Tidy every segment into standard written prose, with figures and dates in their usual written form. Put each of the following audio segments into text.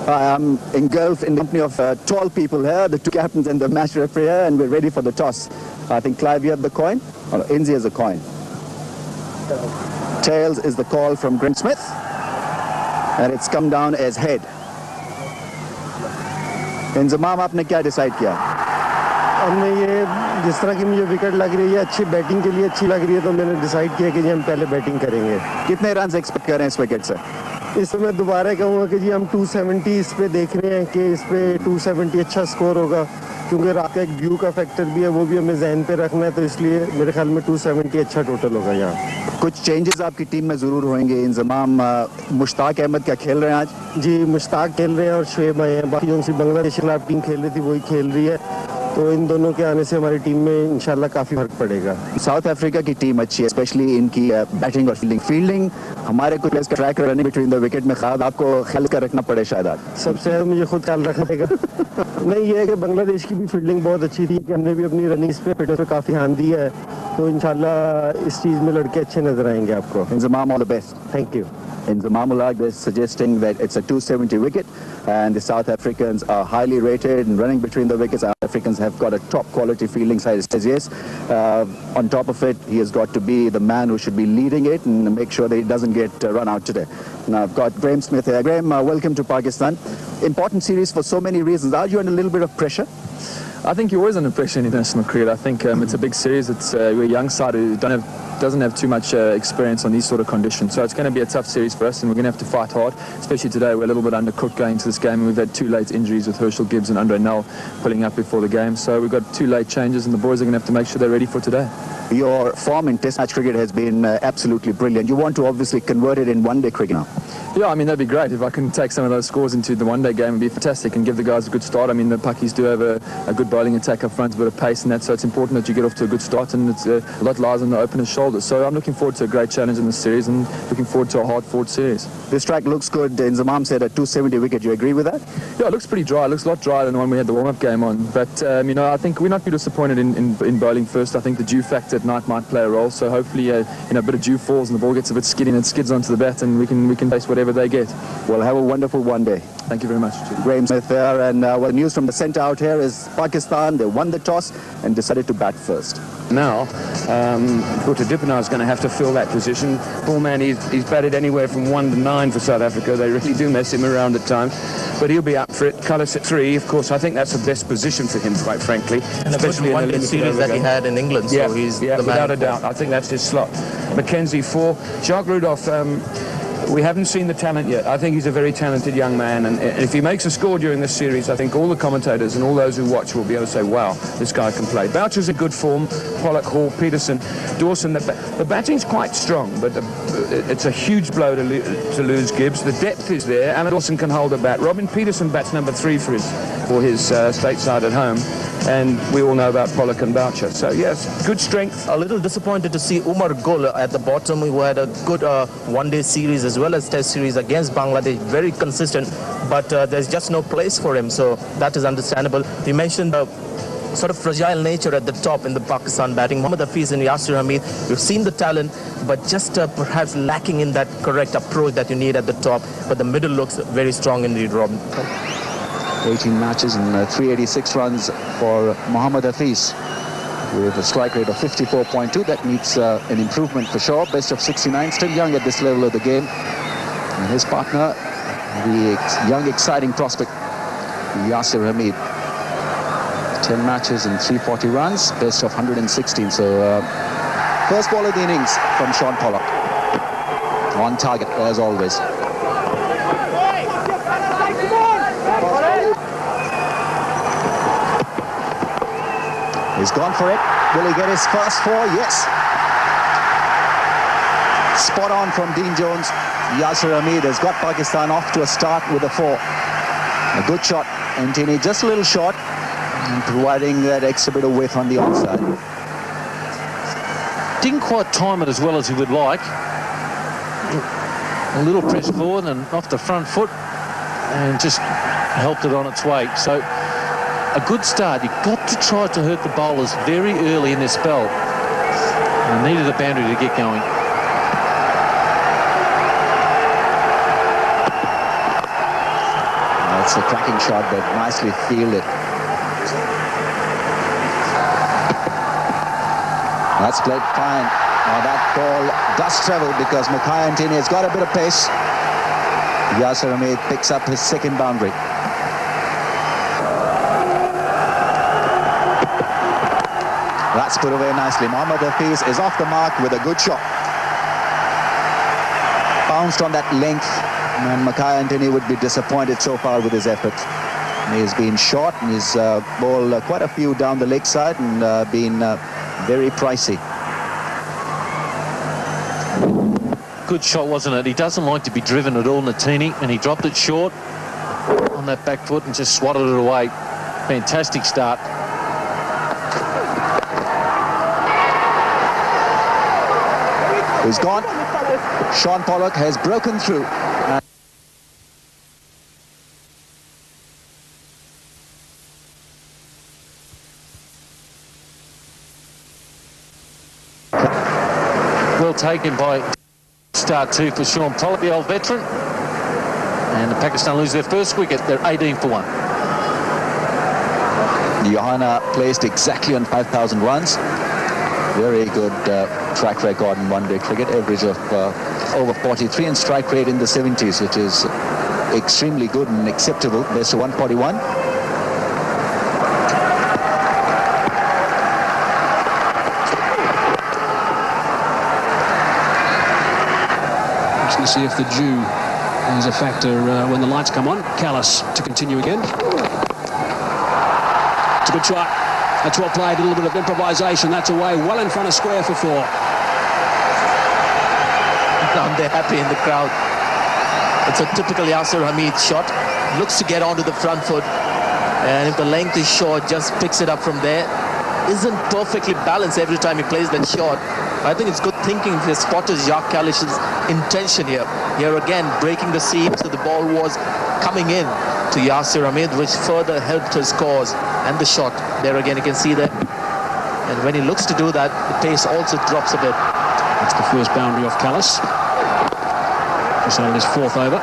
I'm engulfed in the company of tall people here, the two captains and the match referee here, and we're ready for the toss. I think Clive, you have the coin? Oh, no, Inzi has the coin. Tails is the call from Graeme Smith, and it's come down as head. Inzamam आपने क्या decide किया? हमने ये जिस तरह की मुझे wicket लग रही है अच्छी बैटिंग के लिए अच्छी लग रही है तो मैंने डिसाइड किया कि जी हम पहले बैटिंग करेंगे। कितने रन एक्सपेक्ट कर रहे हैं इस विकेट से? इस समय दोबारा कहूँगा कि जी हम 270 इस पे देख रहे हैं कि इस पे 270 अच्छा स्कोर होगा, क्योंकि रात का एक व्यू का फैक्टर भी है, वो भी हमें जहन पे रखना है, तो इसलिए मेरे ख्याल में 270 अच्छा टोटल होगा यहाँ। कुछ चेंजेस आपकी टीम में ज़रूर होंगे। इंजमाम मुश्ताक अहमद क्या खेल रहे हैं आज? जी मुश्ताक खेल रहे हैं और शुएब आए हैं, बाकी जो सी बांग्लादेश के खिलाफ टीम खेल रही थी वही खेल रही है, तो इन दोनों के आने से हमारी टीम में इंशाल्लाह काफ़ी फर्क पड़ेगा। साउथ अफ्रीका की टीम अच्छी है, स्पेशली इनकी बैटिंग और फील्डिंग हमारे कुछ प्लेयर्स का track running between the wicket में ख्याल आपको ख्याल कर रखना पड़े शायद आज। सबसे ज़्यादा मुझे खुद ख्याल रखना पड़ेगा। नहीं, ये है कि बांग्लादेश की भी फील्डिंग बहुत अच्छी थी कि हमने भी अपनी रनिंग्स पे फिटनेस पे काफ़ी ध्यान दिया है, तो इंशाल्लाह इस चीज़ में लड़के अच्छे नजर आएंगे आपको। Inzamam all the best. Thank you. Inzamam Ulaq is suggesting that it's a 270 wicket and the South Africans are highly rated and running between the wickets. South Africans have got a top quality fielding side. He says yes. On top of it, he has got to be the man who should be leading it and make sure that he doesn't get run out today. Now I've got Graeme Smith here. Graeme, welcome to Pakistan. Important series for so many reasons. Are you under a little bit of pressure? I think you're always under pressure in international cricket. I think it's a big series. We're a young side who doesn't have too much experience on these sort of conditions. So it's going to be a tough series for us, and we're going to have to fight hard. Especially today, we're a little bit undercooked going into this game, and we've had two late injuries with Herschel Gibbs and Andre Null pulling up before the game. So we've got two late changes, and the boys are going to have to make sure they're ready for today. Your form in Test match cricket has been absolutely brilliant. You want to obviously convert it in one-day cricket now. Yeah, I mean, that'd be great. If I can take some of those scores into the one-day game, it'd be fantastic and give the guys a good start. I mean, the Pakis do have a good bowling attack up front, a bit of pace and that, so it's important that you get off to a good start, and it's, a lot lies on the opener's shoulders. So I'm looking forward to a great challenge in this series and looking forward to a hard-fought series. This track looks good. Inzamam said a 270 wicket. Do you agree with that? Yeah, it looks pretty dry. It looks a lot drier than the one we had the warm-up game on. But, you know, I think we're not too disappointed in bowling first. I think the dew factor at night might play a role. So hopefully, you know, a bit of dew falls and the ball gets a bit skiddy and it skids onto the bat, and we can face whatever they get. Well, have a wonderful one day. Thank you very much. Graeme Smith there, and well, news from the centre out here is Pakistan, they won the toss and decided to bat first. Now, Butadipana is going to have to fill that position. Poor man, he's batted anywhere from 1 to 9 for South Africa. They really do mess him around at times. But he'll be up for it. Cullis at 3, of course. I think that's the best position for him, quite frankly. And especially in the series that he had in England. Yeah, so he's the man without a doubt. I think that's his slot. Mackenzie 4. Jacques Rudolph, we haven't seen the talent yet. I think he's a very talented young man, and if he makes a score during this series, I think all the commentators and all those who watch will be able to say, wow, this guy can play. Boucher's in good form, Pollock, Hall, Peterson, Dawson. The batting's quite strong, but it's a huge blow to lose Gibbs. The depth is there, and Dawson can hold a bat. Robin Peterson bats number 3 for his stateside at home. And we all know about Pollock and Boucher. So, yes, good strength. A little disappointed to see Umar Gul at the bottom, who had a good one-day series as well as test series against Bangladesh. Very consistent, but there's just no place for him. So that is understandable. You mentioned the sort of fragile nature at the top in the Pakistan batting. Mohammad Hafiz and Yasir Hamid, we've seen the talent, but just perhaps lacking in that correct approach that you need at the top. But the middle looks very strong indeed, Robin. 18 matches and 386 runs for Mohammad Hafiz with a strike rate of 54.2. That needs an improvement for sure. Best of 69, still young at this level of the game. And his partner, the young, exciting prospect, Yasir Hamid. 10 matches and 340 runs, best of 116. So first ball of the innings from Sean Pollock. On target, as always. He's gone for it. Will he get his first 4? Yes. Spot on from Dean Jones. Yasir Hamid has got Pakistan off to a start with a 4. A good shot. Antony just a little short and providing that extra bit of width on the onside. Didn't quite time it as well as he would like. A little press forward and off the front foot and just helped it on its way. So a good start. You've got to try to hurt the bowlers very early in this spell. And needed a boundary to get going. That's a cracking shot, but nicely fielded. That's played fine. Now that ball does travel because Mackay Antony has got a bit of pace. Yasir Ahmed picks up his second boundary. That's put away nicely. Mohammad Hafiz is off the mark with a good shot. Bounced on that length, and Mackay Antony would be disappointed so far with his effort. He has been short and he's bowled quite a few down the leg side and been very pricey. Good shot, wasn't it? He doesn't like to be driven at all, Natini, and he dropped it short on that back foot and just swatted it away. Fantastic start. He's gone. Sean Pollock has broken through. Well taken by start two for Sean Pollock, the old veteran. And the Pakistan lose their first wicket. They're 18 for 1. Johanna placed exactly on 5,000 runs. Very good track record in one-day cricket, average of over 43 and strike rate in the 70s, which is extremely good and acceptable. Best of 141. Just to see if the dew is a factor when the lights come on. Callis to continue again. It's a good shot. That's well played, a little bit of improvisation. That's away, well in front of square for 4. They're happy in the crowd. It's a typical Yasir Hamid shot. Looks to get onto the front foot. And if the length is short, just picks it up from there. Isn't perfectly balanced every time he plays that shot. I think it's good thinking if his spotters Jacques Kallish's intention here. Here again, breaking the seam, so the ball was coming in to Yasir Ahmed, which further helped his cause. And the shot, there again you can see that. And when he looks to do that, the pace also drops a bit. That's the first boundary off Callis. Just out of his 4th over.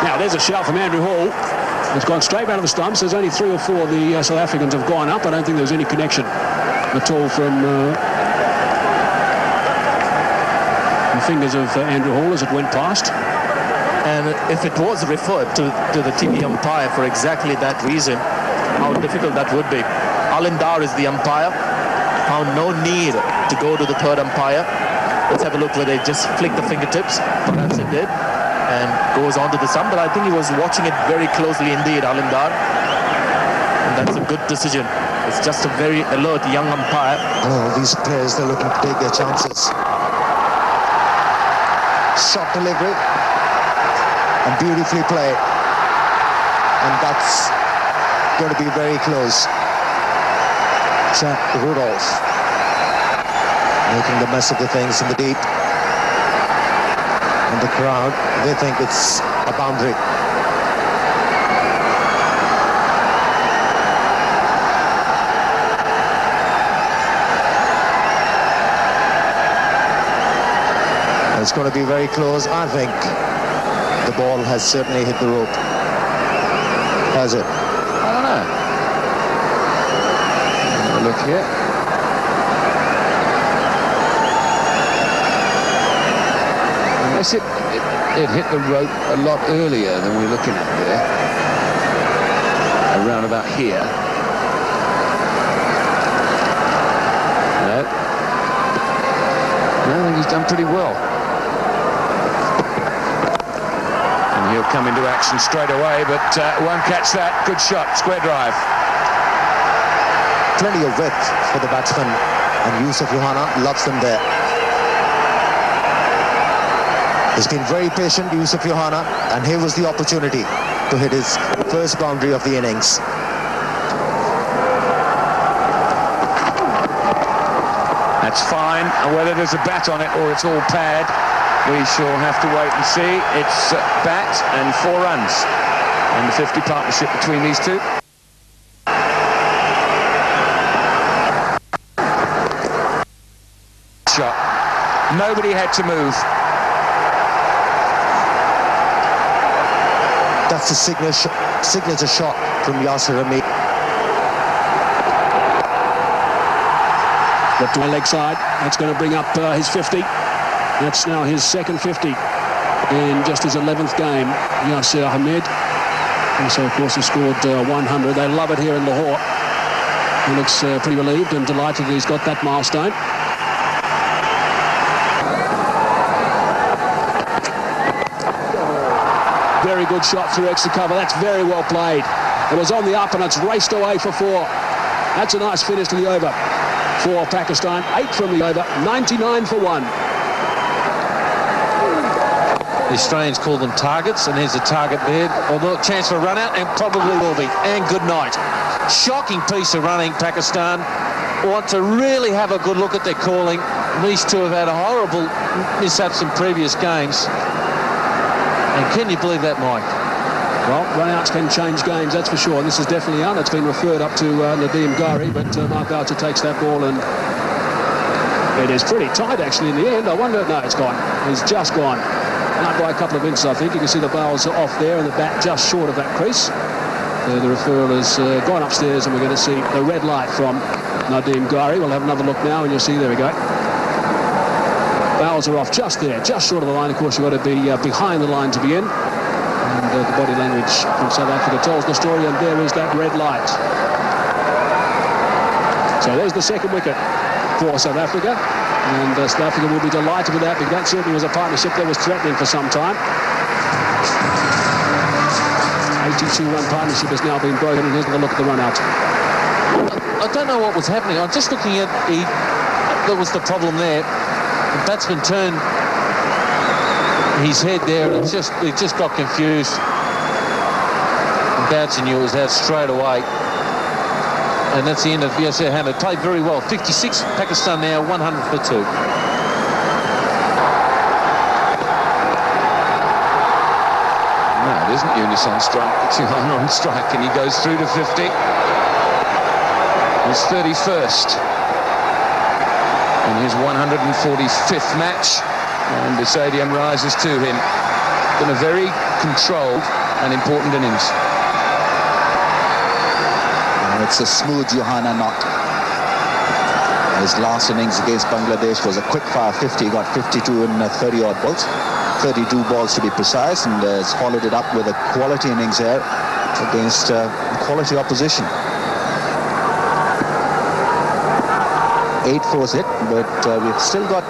Now there's a shout from Andrew Hall. It's gone straight out of the stumps. There's only 3 or 4 of the South Africans have gone up. I don't think there's any connection at all from the fingers of Andrew Hall as it went past. And if it was referred to the TV umpire for exactly that reason, how difficult that would be. Alindar is the umpire. Found no need to go to the third umpire. Let's have a look where they just flick the fingertips. Perhaps it did. And goes on to the stump. But I think he was watching it very closely indeed, Alindar. And that's a good decision. It's just a very alert young umpire. Oh, these players, they're looking to take their chances. Shot delivery. And beautifully played. And that's going to be very close. Jack Rudolph making the mess of the things in the deep. And the crowd, they think it's a boundary. And it's going to be very close. I think the ball has certainly hit the rope. Has it? I don't know. Have a look here. Unless it hit the rope a lot earlier than we're looking at there. Around about here. No. No, I think he's done pretty well. He'll come into action straight away, but won't catch that. Good shot, square drive. Plenty of width for the batsman, and Yusuf Yohana loves them there. He's been very patient, Yusuf Yohana, and here was the opportunity to hit his first boundary of the innings. That's fine, and whether there's a bat on it or it's all pad, we shall have to wait and see. It's bat and 4 runs. And the 50 partnership between these two. Nobody had to move. That's the signature shot from Yasir Hamid. Left to my leg side. That's going to bring up his 50. That's now his second 50 in just his 11th game. Yasir Hamid. Also, of course, has scored 100. They love it here in Lahore. He looks pretty relieved and delighted that he's got that milestone. Very good shot through extra cover. That's very well played. It was on the up and it's raced away for 4. That's a nice finish to the over for Pakistan. 8 from the over, 99 for 1. The Australians call them targets, and there's a target there. Although a chance for a run out, and probably will be. And good night. Shocking piece of running, Pakistan. Want to really have a good look at their calling. These two have had a horrible mishaps in previous games. And can you believe that, Mike? Well, run-outs can change games, that's for sure. This is definitely out. It's been referred up to Nadeem Ghauri, but Mark Boucher takes that ball, and it is pretty tight, actually, in the end. I wonder... No, it's gone. It's just gone. Out by a couple of inches, I think. You can see the bowls are off there and the bat just short of that crease. The referral has gone upstairs, and we're going to see the red light from Nadeem Ghauri. We'll have another look now, and you'll see, there we go. Bowls are off just there, just short of the line. Of course, you've got to be behind the line to be in. And the body language from South Africa tells the story, and there is that red light. So there's the second wicket for South Africa. And South Africa will be delighted with that, because that certainly was a partnership that was threatening for some time. 82-run partnership has now been broken, and here's a look at the run-out. I don't know what was happening. I'm just looking at that was the problem there. The batsman turned his head there, and it just got confused. And Boucher knew it was out straight away. And that's the end of Yasir Hamid. Played very well. 56, Pakistan now 100 for 2. No, it isn't Yunus on strike. It's Johanna on strike, and he goes through to 50. His 31st. In his 145th match. And the stadium rises to him. Been a very controlled and important innings. It's a smooth Johanna knock. His last innings against Bangladesh was a quick-fire 50. He got 52 in 30-odd balls. 32 balls to be precise, and has followed it up with a quality innings here against quality opposition. 8-4's hit, but we've still got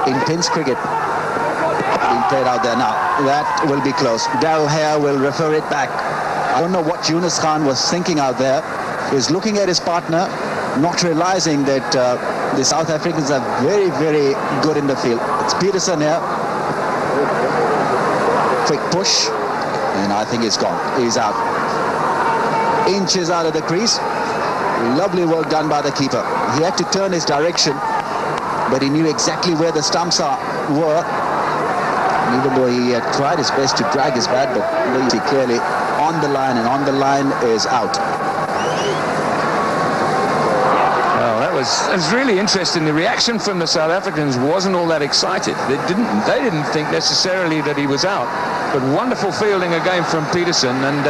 intense cricket being played out there now. That will be close. Darrell Hare will refer it back. I don't know what Yunus Khan was thinking out there. He's looking at his partner, not realizing that the South Africans are very, very good in the field. It's Peterson here. Quick push, and I think it's gone. He's out. Inches out of the crease. Lovely work done by the keeper. He had to turn his direction, but he knew exactly where the stumps were. And even though he had tried his best to drag his bat, but he clearly on the line, and on the line is out. Well, that was really interesting. The reaction from the South Africans wasn't all that excited. They didn't think necessarily that he was out. But wonderful fielding again from Peterson, and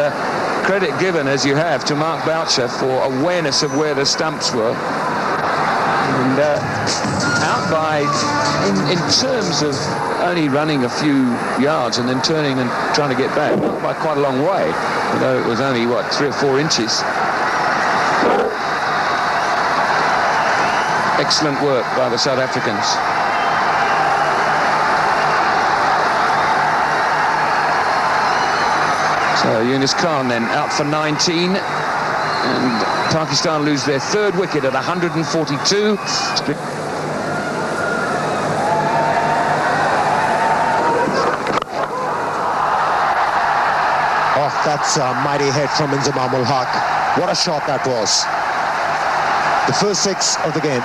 credit given, as you have, to Mark Boucher for awareness of where the stumps were. And out by, in terms of only running a few yards and then turning and trying to get back, not by quite a long way, although it was only, 3 or 4 inches. Excellent work by the South Africans. So Yunus Khan then out for 19, and Pakistan lose their 3rd wicket at 142. Oh, that's a mighty hit from Inzamam ul Haq. What a shot that was. The first 6 of the game.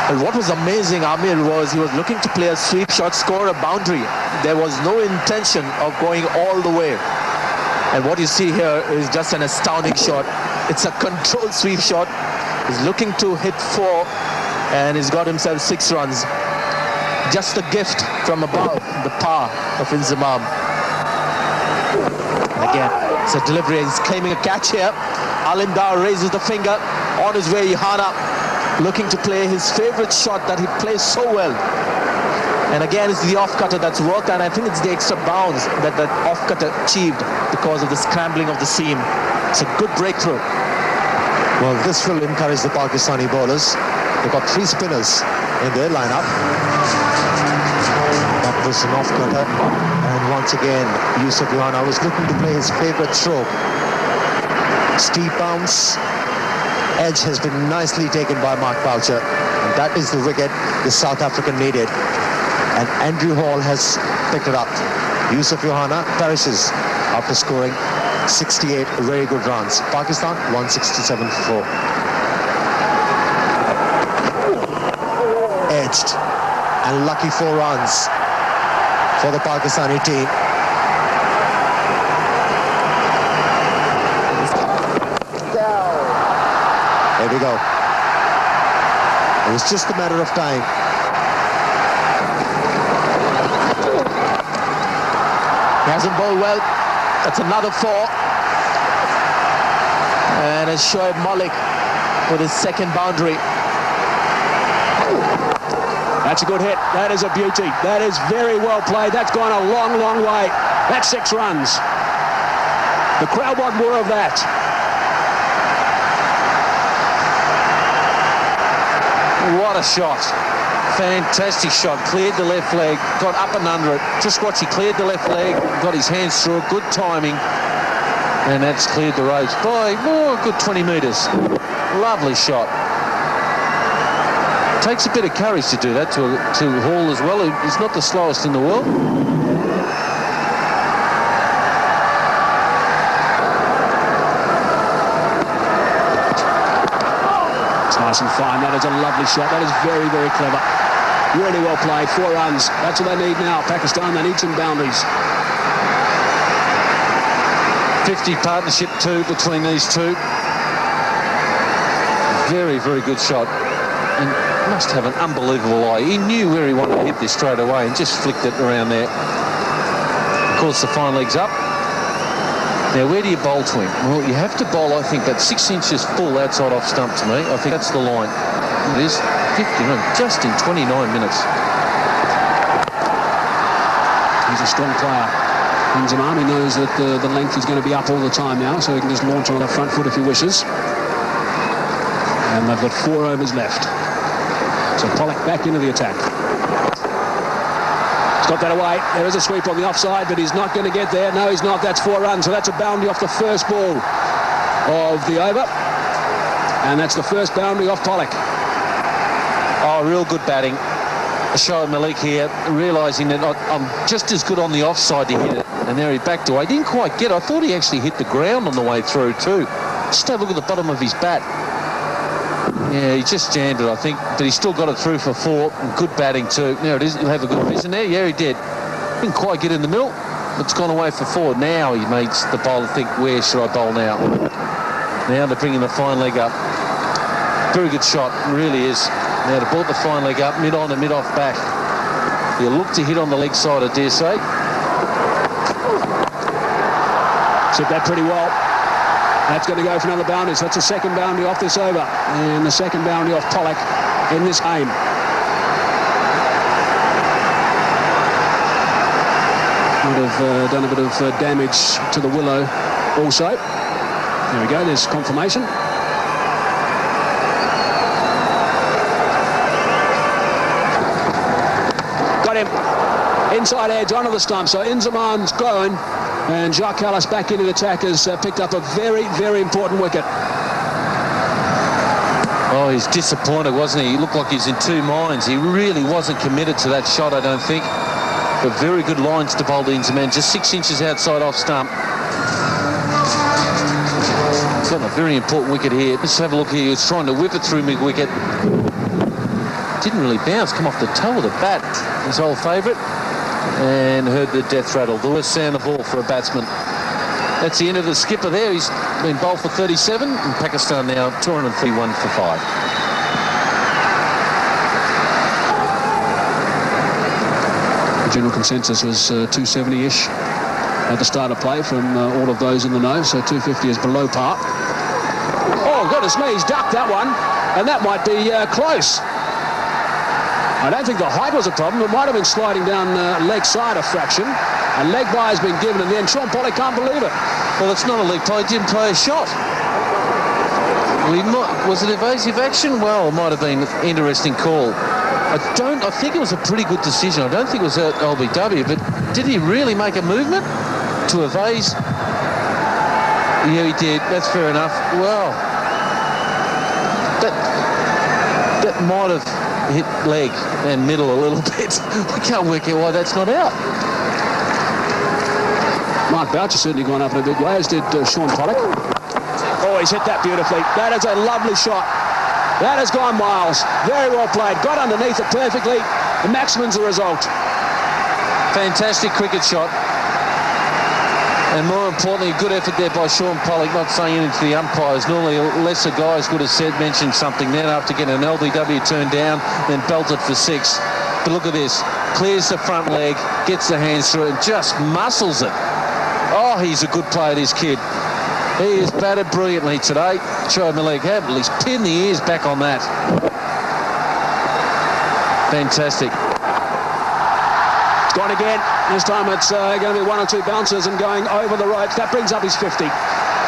And what was amazing, Amir, was he was looking to play a sweep shot, score a boundary. There was no intention of going all the way. And what you see here is just an astounding shot. It's a controlled sweep shot. He's looking to hit 4, and he's got himself 6 runs. Just a gift from above the power of Inzamam. Again, it's a delivery. He's claiming a catch here. Alim Dar raises the finger. On his way, Yohana looking to play his favorite shot that he plays so well. And again, it's the off-cutter that's worked, and I think it's the extra bounce that the off-cutter achieved because of the scrambling of the seam. It's a good breakthrough. Well, this will encourage the Pakistani bowlers. They've got 3 spinners in their lineup. That was an off-cutter. And once again, Yusuf Yohana was looking to play his favorite stroke. Steep bounce. Edge has been nicely taken by Mark Boucher. And that is the wicket the South African needed. And Andrew Hall has picked it up. Yusuf Yohana perishes after scoring 68 very good runs. Pakistan 167 for 4. Edged and lucky 4 runs for the Pakistani team. There we go. It was just a matter of time. He hasn't bowled well. That's another 4. And it's Shoaib Malik with his second boundary. That's a good hit. That is a beauty. That is very well played. That's gone a long, long way. That's 6 runs. The crowd want more of that. What a shot. Fantastic shot. Cleared the left leg, got up and under it. Just watch, he cleared the left leg, got his hands through it, good timing. And that's cleared the ropes by more good 20 metres. Lovely shot. Takes a bit of courage to do that to Hall as well. He's not the slowest in the world. It's nice and fine. That is a lovely shot. That is very, very clever. Really well played. 4 runs. That's what they need now. Pakistan, they need some boundaries. 50 partnership too between these two. Very, very good shot. And must have an unbelievable eye. He knew where he wanted to hit this straight away and just flicked it around there. Of course, the fine leg's up. Now, where do you bowl to him? Well, you have to bowl, I think, about 6 inches full outside off stump to me. I think that's the line. It is 50, no, just in 29 minutes. He's a strong player. Inzamam, he knows that the length is going to be up all the time now, so he can just launch on the front foot if he wishes. And they've got 4 overs left. So Pollock back into the attack. He's got that away. There is a sweep on the offside, but he's not going to get there. No, he's not. That's 4 runs. So that's a boundary off the first ball of the over. And that's the first boundary off Pollock. Oh, real good batting. Shoaib Malik here, realising that I'm just as good on the offside to hit it. And there he backed away. Didn't quite get it. I thought he actually hit the ground on the way through too. Just have a look at the bottom of his bat. Yeah, he just jammed it, I think. But he still got it through for 4. And good batting too. There it is. He'll have a good vision there. Yeah, he did. Didn't quite get in the middle, but it's gone away for 4. Now he makes the bowler think, where should I bowl now? Now they're bringing the fine leg up. Very good shot, really is. Now to brought the fine leg up, mid on and mid off back. He'll look to hit on the leg side, I dare say. Took that pretty well. That's going to go for another boundary. So that's the second boundary off this over. And the second boundary off Pollock in this game. Would have done a bit of damage to the willow also. There we go, there's confirmation. Got him. Inside edge onto the stump. So Inzamam's going. And Jacques Kallis back into the attack has picked up a very, very important wicket. Oh, he's disappointed, wasn't he? He looked like he's in 2 minds. He really wasn't committed to that shot, I don't think. But very good lines to bowl to Inzamam. Just 6 inches outside off stump. He's got a very important wicket here. Let's have a look here. He was trying to whip it through mid-wicket. Didn't really bounce. Come off the toe of the bat. His old favourite. And heard the death rattle. The worst sound of all for a batsman. That's the end of the skipper there. He's been bowled for 37, and Pakistan now 231 for 5. general consensus was 270-ish at the start of play from all of those in the know, so 250 is below par. Oh, goodness me, he's ducked that one, and that might be close. I don't think the height was a problem. It might have been sliding down leg side a fraction. A leg bye has been given, and then Sean Pollock can't believe it. Well, it's not a leg play. He didn't play a shot. Was it evasive action? Well, it might have been an interesting call. I think it was a pretty good decision. I don't think it was at LBW, but did he really make a movement to evase? Yeah, he did. That's fair enough. Well, that might have hit leg and middle a little bit. I can't work out why that's not out. Mark Boucher certainly gone up in a big way, as did Sean Pollock. Oh, he's hit that beautifully. That is a lovely shot. That has gone miles. Very well played. Got underneath it perfectly. The maximum's the result. Fantastic cricket shot. And more importantly, a good effort there by Sean Pollock, not saying anything to the umpires. Normally, lesser guys would have mentioned something then after getting an LBW turned down, then belted for 6. But look at this. Clears the front leg, gets the hands through it, and just muscles it. Oh, he's a good player, this kid. He has batted brilliantly today. Shoaib Malik had at least pinned the ears back on that. Fantastic. It's gone again. This time it's going to be 1 or 2 bounces and going over the ropes. That brings up his 50.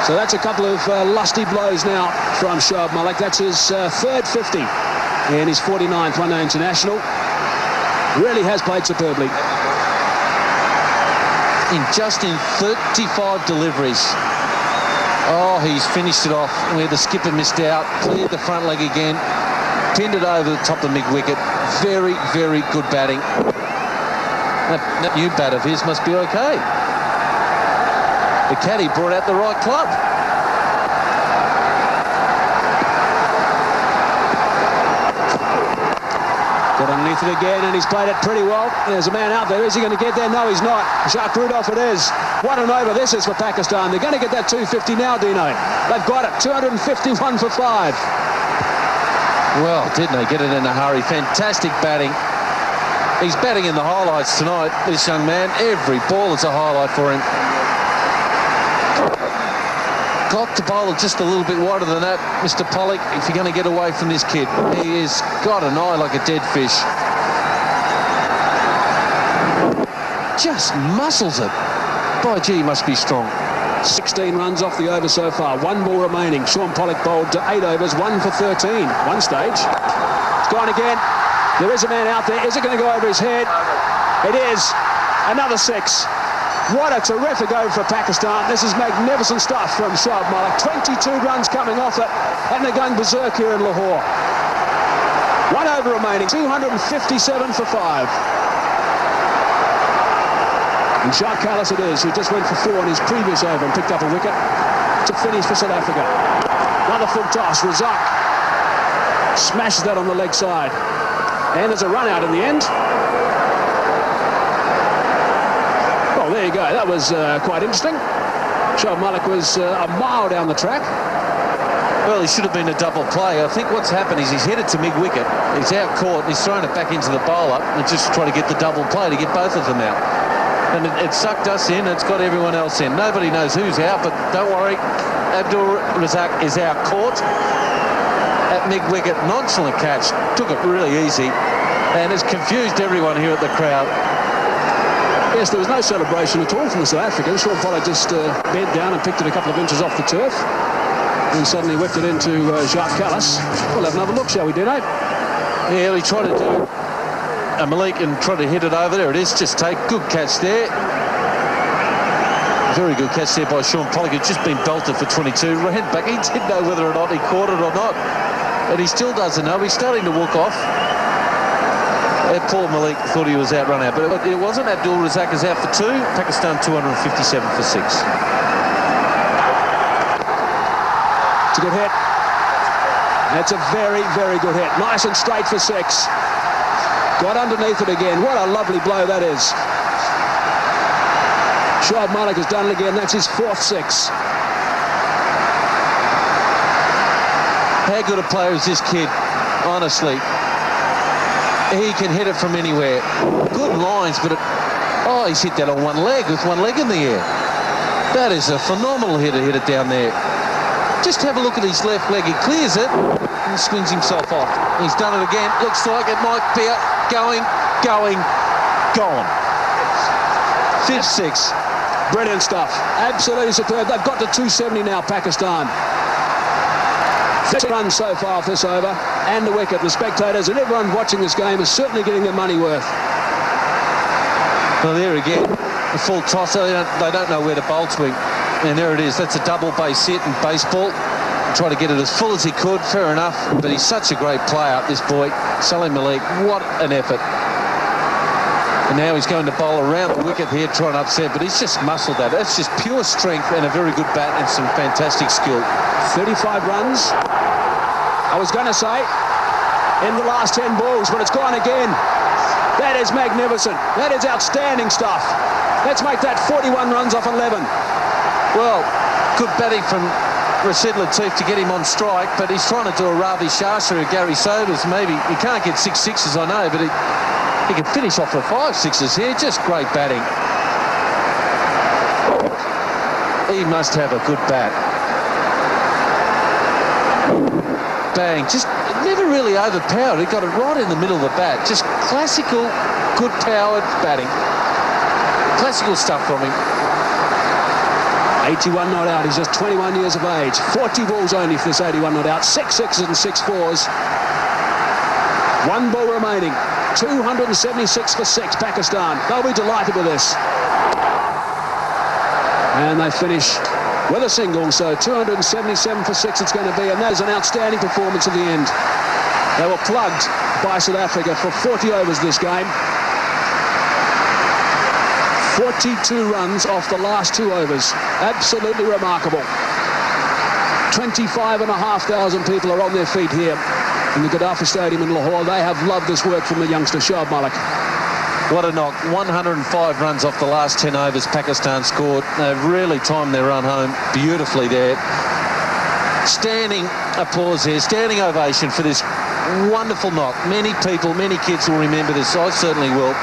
So that's a couple of lusty blows now from Shoaib Malik. That's his third 50 and his 49th one-day international. Really has played superbly. In 35 deliveries. Oh, he's finished it off where the skipper missed out. Cleared the front leg again. Pinned it over the top of the mid-wicket. Very, very good batting. That new bat of his must be okay. The caddy brought out the right club. Got underneath it again, and he's played it pretty well. There's a man out there. Is he going to get there? No, he's not. Jacques Rudolph it is. What an over this is for Pakistan. They're going to get that 250 now, Dino. They've got it. 251 for 5. Well, didn't they get it in a hurry? Fantastic batting. He's batting in the highlights tonight, this young man. Every ball is a highlight for him. Got to bowl it just a little bit wider than that, Mr. Pollock, if you're going to get away from this kid. He has got an eye like a dead fish. Just muscles it. By gee, he must be strong. 16 runs off the over so far. 1 more remaining. Sean Pollock bowled 8 overs, 1 for 13. One stage. It's gone again. There is a man out there. Is it going to go over his head? It is. Another 6. What a terrific over for Pakistan. This is magnificent stuff from Shoaib Malik. 22 runs coming off it, and they're going berserk here in Lahore. 1 over remaining. 257 for 5. And Jacques Kallis it is, who just went for 4 on his previous over and picked up a wicket to finish for South Africa. Another full toss. Razak smashes that on the leg side. And there's a run out in the end. Oh, there you go. That was quite interesting. Shoaib Malik was a mile down the track. Well, he should have been a double play. I think what's happened is he's headed to mid-wicket. He's out caught and he's thrown it back into the bowler and just trying to get the double play to get both of them out. And it sucked us in. It's got everyone else in. Nobody knows who's out, but don't worry. Abdul Razak is out caught at mid-wicket. Nonchalant catch. Took it really easy and has confused everyone here at the crowd. Yes, there was no celebration at all from the South Africans. Sean Pollock just bent down and picked it a couple of inches off the turf and suddenly whipped it into Jacques Kallis. We'll have another look, shall we, Dino? Yeah, we tried to do a Malik and tried to hit it over. There it is. Just take. Good catch there. Very good catch there by Sean Pollock, who'd just been belted for 22. Ran back. He didn't know whether or not he caught it or not. And he still doesn't know. He's starting to walk off. Poor Malik thought he was out, run out. But it wasn't. Abdul Razak is out for 2. Pakistan 257 for 6. It's a good hit. That's a very, very good hit. Nice and straight for 6. Got underneath it again. What a lovely blow that is. Shoaib Malik has done it again. That's his 4th 6. How good a player is this kid, honestly. he can hit it from anywhere. Good lines, but he's hit that on one leg with one leg in the air. That is a phenomenal hit to hit it down there. Just have a look at his left leg. He clears it and swings himself off. He's done it again. Looks like it might be going, gone. 5-6. Brilliant stuff. Absolutely superb. They've got to 270 now, Pakistan. 30 runs so far off this over, and the wicket. The spectators and everyone watching this game is certainly getting their money worth. Well, there again, the full tosser. They don't know where to bowl swing. And there it is. That's a double base hit in baseball. Try to get it as full as he could. Fair enough. But he's such a great player, this boy, Salim Malik. What an effort. And now he's going to bowl around the wicket here, trying to upset, but he's just muscled that. That's just pure strength and a very good bat and some fantastic skill. 35 runs. I was going to say in the last 10 balls, but it's gone again. That is magnificent. That is outstanding stuff. Let's make that 41 runs off 11. Well, good batting from Rashid Latif to get him on strike, but he's trying to do a Ravi Shasha or Gary Sobers. Maybe he can't get 6 sixes, I know, but he can finish off for 5 sixes here. Just great batting. He must have a good bat. Bang. Just never really overpowered. He got it right in the middle of the bat. Just classical, good powered batting. Classical stuff from him. 81 not out. He's just 21 years of age. 40 balls only for this 81 not out. 6 sixes and 6 fours. 1 ball remaining. 276 for 6, Pakistan. They'll be delighted with this. And they finish with a single, so 277 for 6 it's going to be, and that is an outstanding performance at the end. They were plugged by South Africa for 40 overs this game. 42 runs off the last 2 overs. Absolutely remarkable. 25,500 people are on their feet here in the Gaddafi Stadium in Lahore. They have loved this work from the youngster Shoaib Malik. What a knock. 105 runs off the last 10 overs Pakistan scored. They've really timed their run home beautifully there. Standing applause here, standing ovation for this wonderful knock. Many people, many kids will remember this. I certainly will.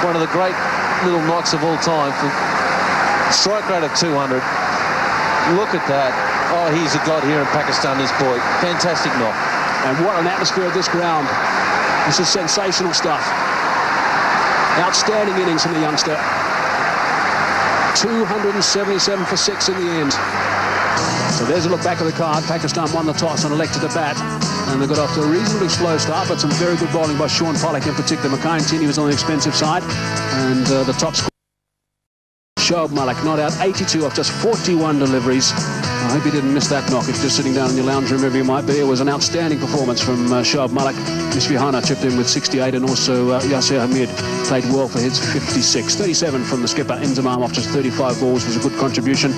One of the great little knocks of all time. For strike rate of 200. Look at that. Oh, he's a god here in Pakistan, this boy. Fantastic knock. And what an atmosphere of this ground. This is sensational stuff. Outstanding innings from the youngster. 277 for 6 in the end. So there's a look back at the card. Pakistan won the toss and elected to bat. And they got off to a reasonably slow start, but some very good bowling by Shaun Pollock in particular. Mackay-Ntini was on the expensive side. And the top score, Shoaib Malik, not out, 82 off just 41 deliveries. I hope you didn't miss that knock. If you're sitting down in your lounge room, wherever you might be, it was an outstanding performance from Shoaib Malik. Misfihana chipped in with 68, and also Yasir Hamid played well for his 56. 37 from the skipper, Inzamam, off just 35 balls was a good contribution,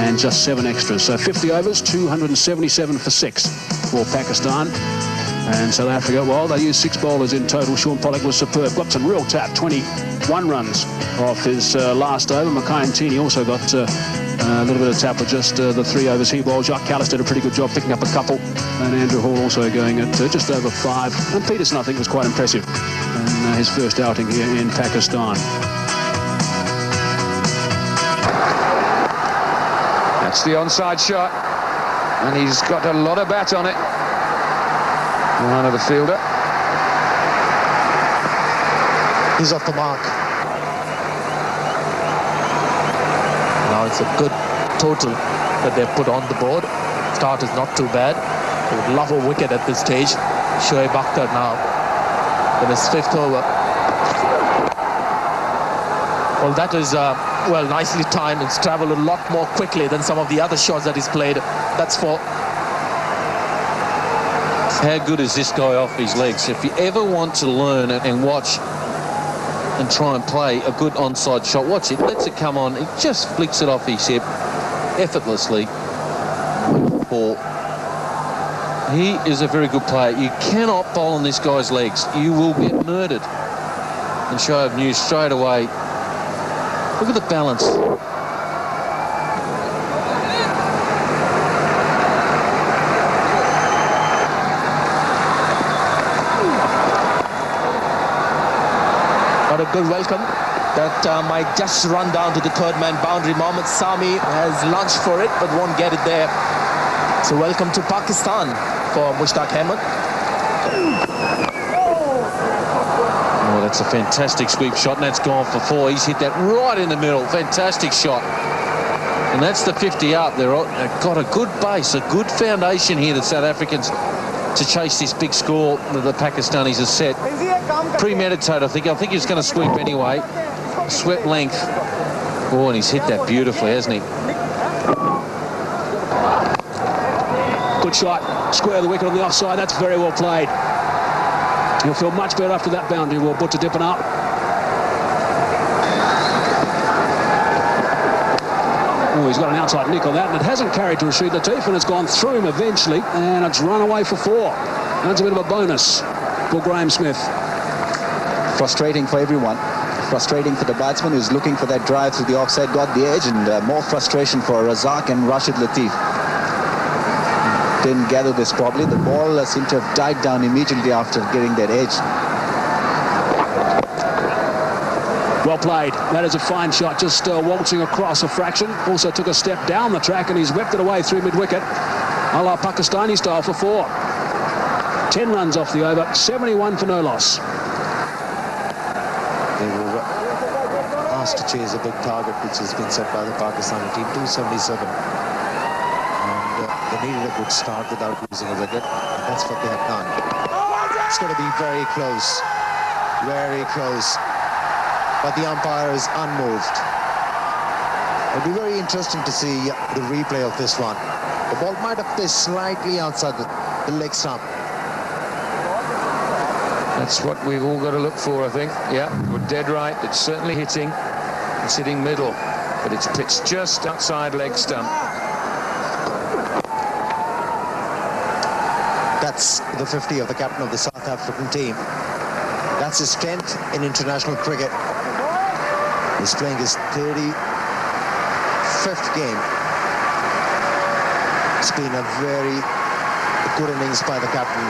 and just 7 extras. So 50 overs, 277 for 6 for Pakistan. And South Africa, well, they used 6 bowlers in total. Shaun Pollock was superb. Got some real tap, 21 runs off his last over. Mackay-Ntini also got a little bit of tap with just the 3 overs he bowled. Jacques Kallis did a pretty good job picking up a couple. And Andrew Hall also going at just over 5. And Peterson, I think, was quite impressive in his first outing here in Pakistan. That's the onside shot. And he's got a lot of bat on it. One of the fielder. He's off the mark. Now it's a good total that they've put on the board. Start is not too bad. They would love a wicket at this stage. Shoaib Akhtar now in his 5th over. Well, that is well, nicely timed. It's traveled a lot more quickly than some of the other shots that he's played. That's for... How good is this guy off his legs? If you ever want to learn and watch and try and play a good onside shot, watch it. Lets it come on. It just flicks it off his hip effortlessly. He is a very good player. You cannot bowl on this guy's legs. You will get murdered. And Shoaib knew straight away. Look at the balance. good welcome. That might just run down to the third man boundary. Mohammad Sami has lunged for it but won't get it there. So welcome to Pakistan for Mushtaq Ahmed. Oh, that's a fantastic sweep shot, and that's gone for 4. He's hit that right in the middle. Fantastic shot. And that's the 50 up. They've got a good base, a good foundation here, the South Africans, to chase this big score that the Pakistanis have set. Premeditated, I think. I think he was going to sweep anyway. Swept length. Oh, and he's hit that beautifully, hasn't he? Good shot. Square the wicket on the offside. That's very well played. He'll feel much better after that boundary. Will Butcher dipping up. Oh, he's got an outside nick on that, and it hasn't carried to Rashid Latif, and it's gone through him eventually, and it's run away for 4. That's a bit of a bonus for Graham Smith. Frustrating for everyone. Frustrating for the batsman who's looking for that drive through the offside, got the edge, and more frustration for Razak and Rashid Latif. Didn't gather this properly. The ball seemed to have died down immediately after getting that edge. Well played. That is a fine shot, just waltzing across a fraction. Also took a step down the track, and he's whipped it away through mid-wicket. A la Pakistani style for 4. 10 runs off the over, 71 for no loss. They were asked to chase a big target which has been set by the Pakistani team, 277. And they needed a good start without losing a wicket, and that's what they have done. It's going to be very close, but the umpire is unmoved. It'll be very interesting to see the replay of this one. The ball might have placed slightly outside the leg stump. That's what we've all got to look for, I think. Yeah, we're dead right. It's certainly hitting. It's hitting middle, but it's pitched just outside leg stump. That's the 50 of the captain of the South African team. That's his 10th in international cricket. He's playing his 35th game. It's been a very good innings by the captain.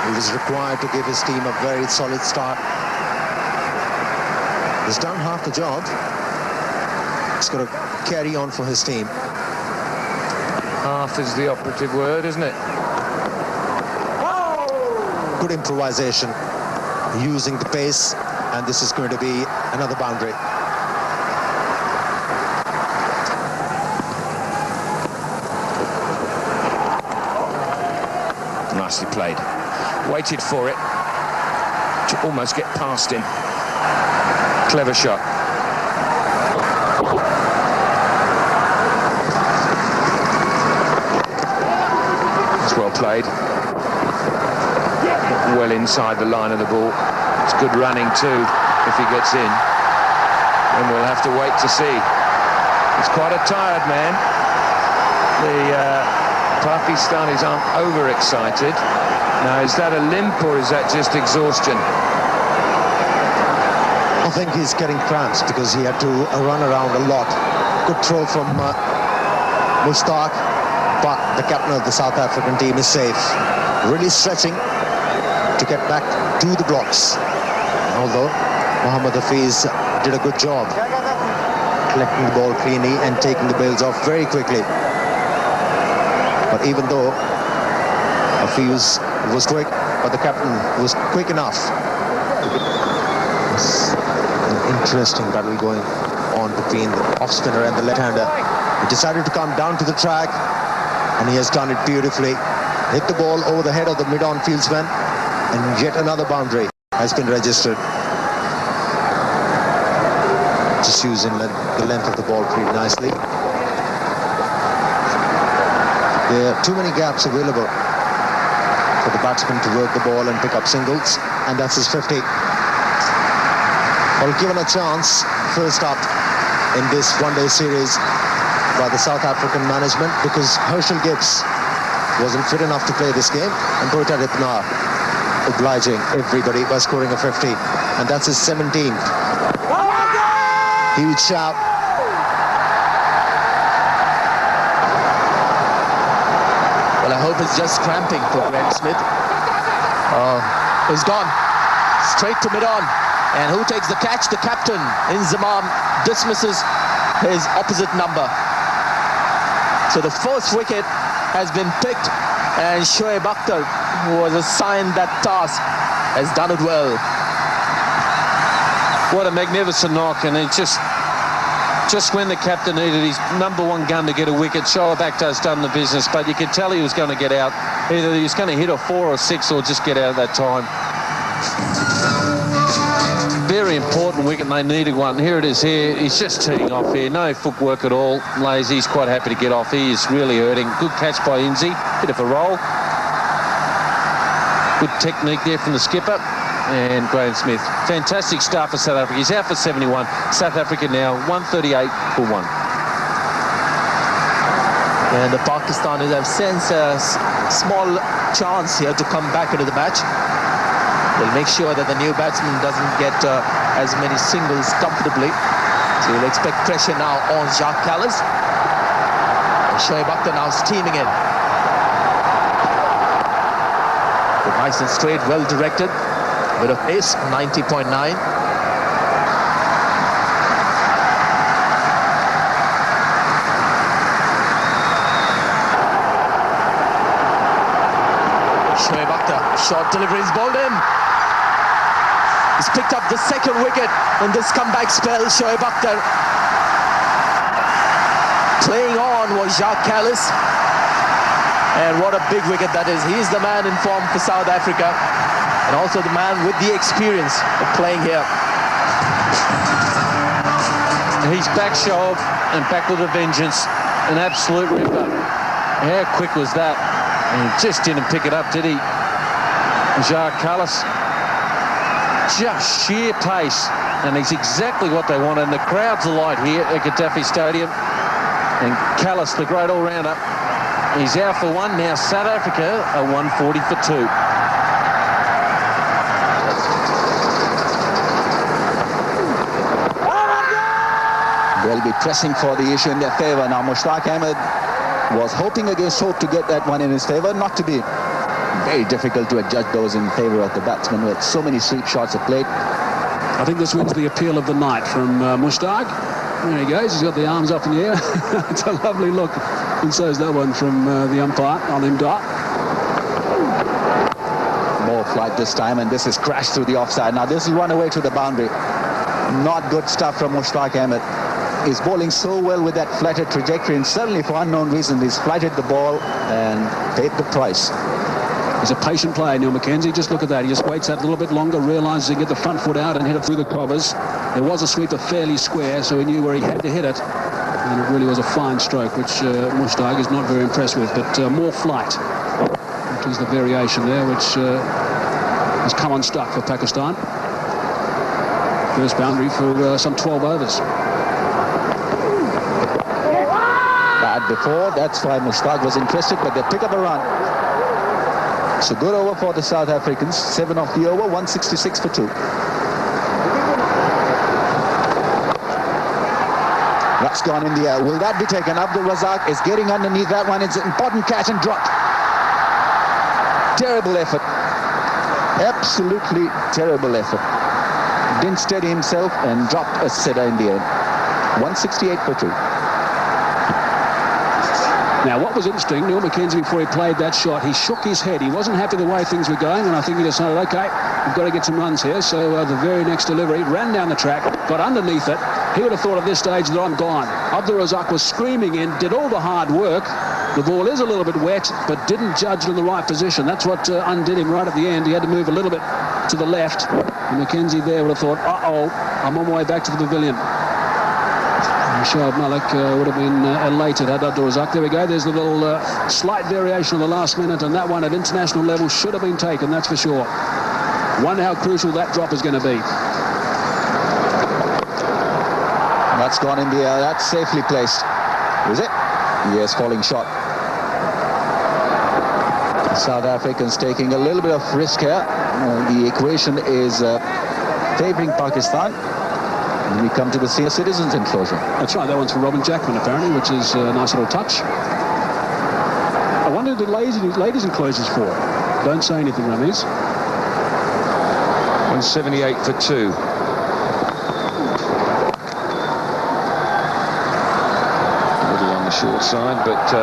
He was required to give his team a very solid start. He's done half the job. He's got to carry on for his team. Half is the operative word, isn't it? Good improvisation, using the pace, and this is going to be another boundary. Nicely played. Waited for it to almost get past him. Clever shot. It's well played. Well inside the line of the ball. It's good running too if he gets in. And we'll have to wait to see. He's quite a tired man. The Pakistanis aren't overexcited. Now, is that a limp or is that just exhaustion? I think he's getting cramps because he had to run around a lot. Good throw from Mushtaq, but the captain of the South African team is safe. Really stretching to get back to the blocks. Although Mohammad Hafiz did a good job collecting the ball cleanly and taking the bails off very quickly. But even though Hafiz was quick, but the captain was quick enough. It's an interesting battle going on between the off-spinner and the left-hander. He decided to come down to the track, and he has done it beautifully. Hit the ball over the head of the mid-on fieldsman, and yet another boundary has been registered. Just using the length of the ball pretty nicely. There are too many gaps available for the batsman to work the ball and pick up singles, and that's his 50. Well, given a chance, first up in this one-day series by the South African management, because Herschel Gibbs wasn't fit enough to play this game, and Botha Ripnar obliging everybody by scoring a 50, and that's his 17th. Huge shout. Well, I hope it's just cramping for Graham Smith. Oh, he's gone. Straight to mid-on. And who takes the catch? The captain, Inzamam, dismisses his opposite number. So the first wicket has been picked, and Shoaib Akhtar, who was assigned that task, has done it well. What a magnificent knock, and it just when the captain needed his #1 gun to get a wicket, Shoaib Akhtar's done the business, but you could tell he was going to get out. Either he was going to hit a 4 or 6 or just get out at that time. Very important wicket, and they needed one. Here it is here. He's just teeing off here. No footwork at all. Lazy. He's quite happy to get off. He is really hurting. Good catch by Inzi. Bit of a roll. Good technique there from the skipper. And Graham Smith. Fantastic start for South Africa. He's out for 71. South Africa now 138 for 1. And the Pakistanis have sensed a small chance here to come back into the match. They'll make sure that the new batsman doesn't get as many singles comfortably. So you'll expect pressure now on Jacques Kallis. And Shoaib Akhtar now steaming in. But nice and straight, well directed. Bit of pace, 90.9. Shoaib Akhtar, short delivery is bowled in. He's picked up the second wicket in this comeback spell. Shoaib Akhtar playing on was Jacques Kallis. And what a big wicket that is. He's the man in form for South Africa, and also the man with the experience of playing here. He's back, Shoaib, and back with a vengeance. An absolute ripper. How quick was that? And he just didn't pick it up, did he? Jacques Kallis. Just sheer pace, and it's exactly what they wanted. And the crowd's alight here at Gaddafi Stadium. And Kallis, the great all-rounder, he's out for 1. Now South Africa are 140 for 2. They'll be pressing for the issue in their favour. Now Mushtaq Ahmed was hoping against hope to get that one in his favour. Not to be. Very difficult to adjudge those in favour of the batsman with so many sweep shots are played. I think this wins the appeal of the night from Mushtaq. There he goes. He's got the arms up in the air. It's a lovely look. And so is that one from the umpire, Alim Dar. More flight this time, and this is crashed through the offside. Now this will run away to the boundary. Not good stuff from Mushtaq Ahmed. He's bowling so well with that flatted trajectory, and suddenly for unknown reason he's flatted the ball and paid the price. He's a patient player, Neil Mackenzie. Just look at that. He just waits that little bit longer, realises he can get the front foot out and hit it through the covers. There was a sweeper fairly square, so he knew where he had to hit it. And it really was a fine stroke, which Mushtaq is not very impressed with. But more flight, which is the variation there, which has come unstuck for Pakistan. First boundary for some 12 overs. Bad before, that's why Mushtaq was interested, but they pick up a run. So good over for the South Africans. 7 off the over, 166 for 2. That's gone in the air. Will that be taken? Abdul Razak is getting underneath that one. It's an important catch and dropped. Terrible effort. Absolutely terrible effort. Didn't steady himself and dropped a sitter in the end. 168 for 2. Now, what was interesting, Neil Mackenzie, before he played that shot, he shook his head. He wasn't happy the way things were going, and I think he decided, OK, we've got to get some runs here. So the very next delivery, ran down the track, got underneath it. He would have thought at this stage that I'm gone. Abdul Razak was screaming in, did all the hard work. The ball is a little bit wet, but didn't judge it in the right position. That's what undid him right at the end. He had to move a little bit to the left. And Mackenzie there would have thought, uh-oh, I'm on my way back to the pavilion. Shoaib Malik would have been elated had Abdul Razak. There we go. There's the little slight variation of the last minute, and that one at international level should have been taken, that's for sure. Wonder how crucial that drop is going to be. That's gone in the air. That's safely placed. Is it? Yes, falling shot. South Africans taking a little bit of risk here. The equation is favouring Pakistan. And we come to the senior citizens enclosure. That's right, that one's for Robin Jackman apparently, which is a nice little touch. I wonder who the ladies enclosures for. Don't say anything, Ramiz. 178 for 2. A little on the short side, but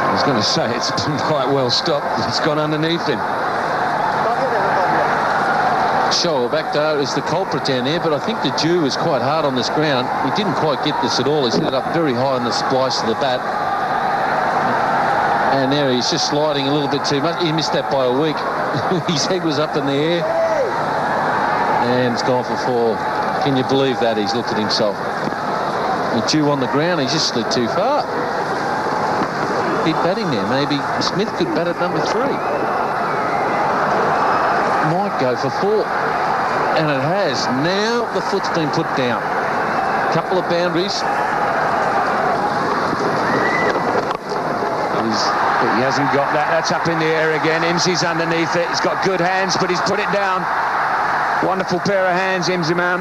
I was going to say it's been quite well stopped. It's gone underneath him. Shoal back there is the culprit down there, but I think the Jew was quite hard on this ground. He didn't quite get this at all. He's hit it up very high on the splice of the bat. And there he's just sliding a little bit too much. He missed that by a week. His head was up in the air. And it's gone for 4. Can you believe that? He's looked at himself. The Jew on the ground, he's just slid too far. Keep batting there. Maybe Smith could bat at number 3. Might go for 4. And it has. Now the foot's been put down. Couple of boundaries. He hasn't got that. That's up in the air again. Imsy's underneath it. He's got good hands, but he's put it down. Wonderful pair of hands, Imsy man.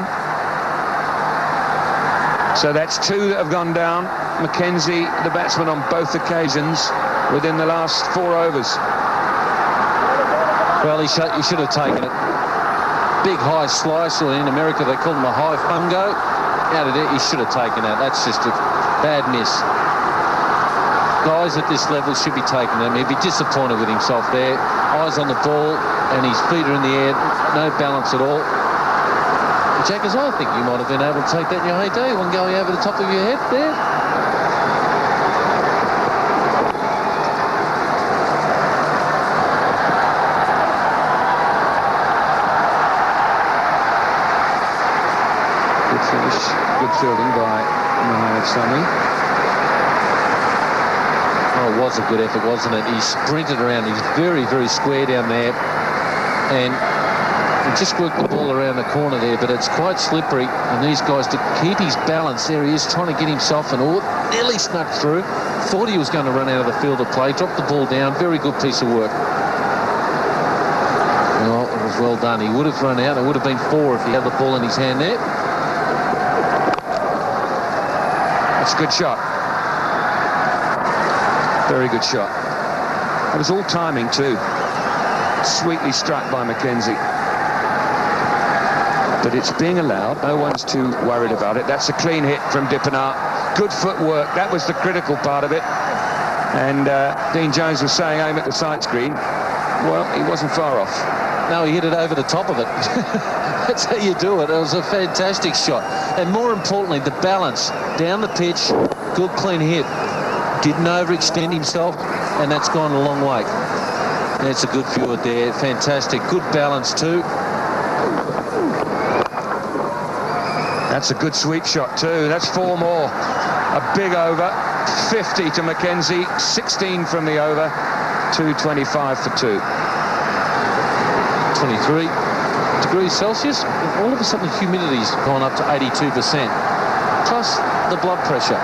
So that's 2 that have gone down. Mackenzie, the batsman, on both occasions within the last 4 overs. Well, he should have taken it. Big high slice, or in America they call them a high fungo. Out of there, he should have taken that. That's just a bad miss. Guys at this level should be taking them. He'd be disappointed with himself there. Eyes on the ball, and his feet are in the air. No balance at all. Jackers, I think you might have been able to take that in your heyday. One going over the top of your head there. Good finish. Good fielding by Mohamed Sami. Oh, it was a good effort, wasn't it? He sprinted around. He's very, very square down there. And he just worked the ball around the corner there, but it's quite slippery. And these guys, to keep his balance, there he is trying to get himself and nearly snuck through. Thought he was going to run out of the field of play. Dropped the ball down. Very good piece of work. Well, it was well done. He would have run out. It would have been 4 if he had the ball in his hand there. That's a good shot. Very good shot. It was all timing too. Sweetly struck by Mackenzie. But it's being allowed. No one's too worried about it. That's a clean hit from Dippenaar. Good footwork. That was the critical part of it. And Dean Jones was saying aim at the side screen. Well, he wasn't far off. No, he hit it over the top of it. That's how you do it. It was a fantastic shot. And more importantly, the balance. Down the pitch, good clean hit. Didn't overextend himself, and that's gone a long way. That's a good view there. Fantastic. Good balance too. That's a good sweep shot too. That's 4 more. A big over. 50 to Mackenzie. 16 from the over. 225 for 2. 23 degrees Celsius. All of a sudden, the humidity's gone up to 82%. Plus the blood pressure.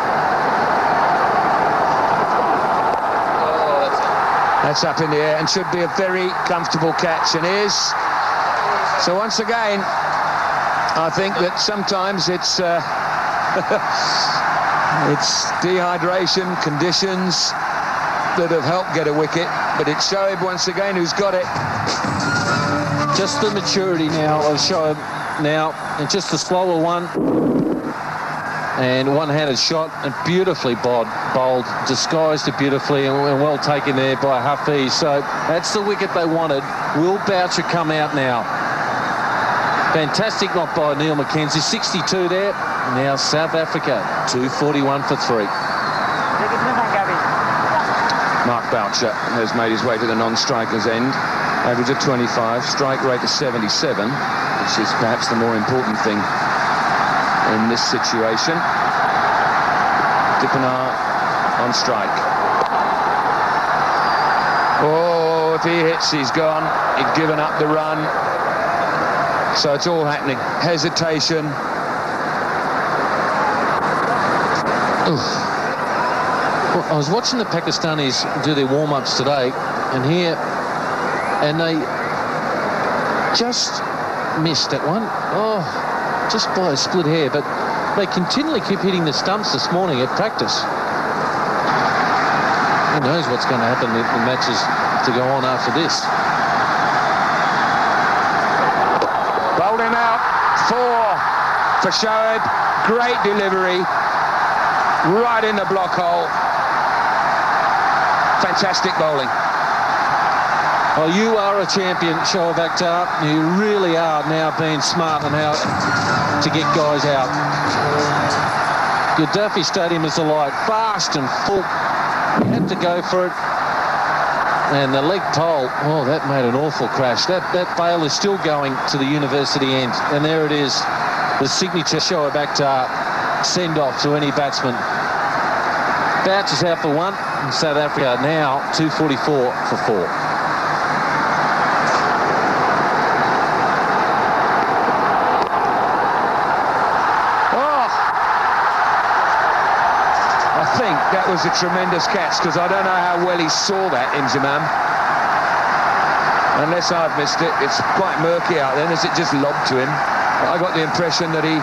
That's up in the air and should be a very comfortable catch, and is. So once again, I think that sometimes it's it's dehydration, conditions that have helped get a wicket, but it's Shoaib once again who's got it. Just the maturity now of Shoaib now, and just the slower one. And one-handed shot, and beautifully bowled, disguised it beautifully, and well taken there by Hafiz. So that's the wicket they wanted. Will Boucher come out now? Fantastic knock by Neil Mackenzie. 62 there. Now South Africa, 241 for 3. Mark Boucher has made his way to the non-strikers end. Average of 25, strike rate of 77, which is perhaps the more important thing in this situation. Dippenaar on strike. Oh, if he hits, he's gone. He'd given up the run. So it's all happening. Hesitation. Well, I was watching the Pakistanis do their warm-ups today, and they just missed that one. Oh, just by a split hair, but they continually keep hitting the stumps this morning at practice. Who knows what's going to happen in the matches to go on after this. for Shoaib. Great delivery. Right in the block hole. Fantastic bowling. Well, you are a champion, Shoaib Akhtar. You really are now being smart on how to get guys out. Gaddafi Stadium is alight, fast and full. You had to go for it. And the leg pole, oh, that made an awful crash. That bail is still going to the university end. And there it is, the signature Shoaib Akhtar send-off to any batsman. Bouch is out for 1, and South Africa now 244 for 4. That was a tremendous catch, because I don't know how well he saw that, Inzamam. Unless I've missed it, it's quite murky out there. Is it just lobbed to him? But I got the impression that he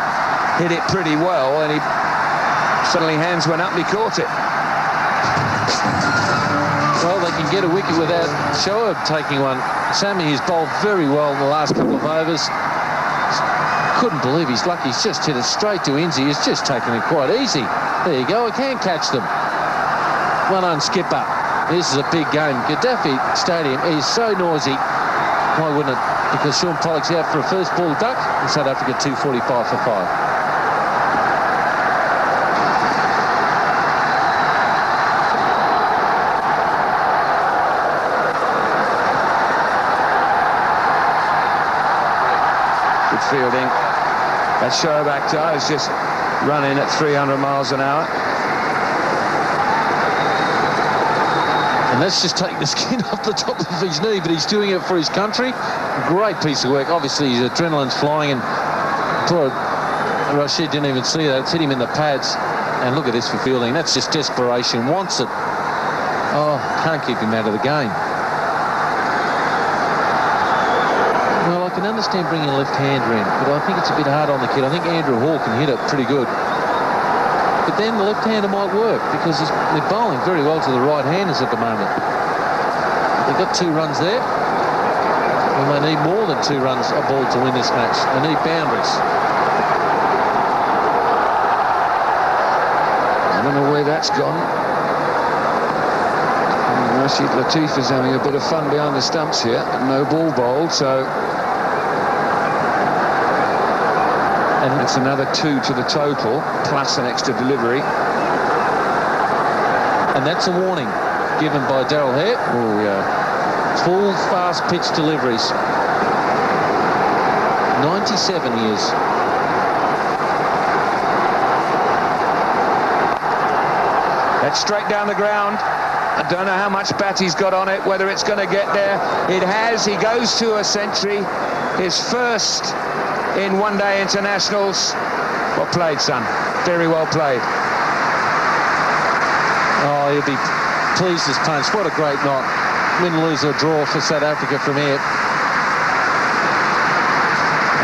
hit it pretty well, and he suddenly hands went up and he caught it. Well, they can get a wicket without Shoaib taking one. Sammy has bowled very well in the last couple of overs. Couldn't believe he's lucky. He's just hit it straight to Inzi. He's just taken it quite easy. There you go. I can catch them. Well done, skipper. This is a big game. Gaddafi Stadium is so noisy. Why wouldn't it? Because Sean Pollock's out for a first ball duck, and South Africa 245 for 5. Fielding. That Shoaib Akhtar is just running at 300 miles an hour. And that's just taking the skin off the top of his knee, but he's doing it for his country. Great piece of work. Obviously, his adrenaline's flying, and poor Rashid didn't even see that. It's hit him in the pads. And look at this for fielding. That's just desperation. Wants it. Oh, can't keep him out of the game. Well, I can understand bringing a left-hander in, but I think it's a bit hard on the kid. I think Andrew Hall can hit it pretty good. But then the left-hander might work, because they're bowling very well to the right-handers at the moment. They've got 2 runs there, and they need more than 2 runs a ball to win this match. They need boundaries. I don't know where that's gone. And Rashid Latif is having a bit of fun behind the stumps here. No ball bowled, so... And it's another 2 to the total, plus an extra delivery. And that's a warning given by Daryl Hare. Oh, yeah. Full fast pitch deliveries. 97 years. That's straight down the ground. I don't know how much bat he's got on it, whether it's going to get there. It has. He goes to a century. His first in one-day internationals. Well played, son. Very well played. Oh, he'll be pleased as punch. What a great knock. Win, lose or draw for South Africa from here.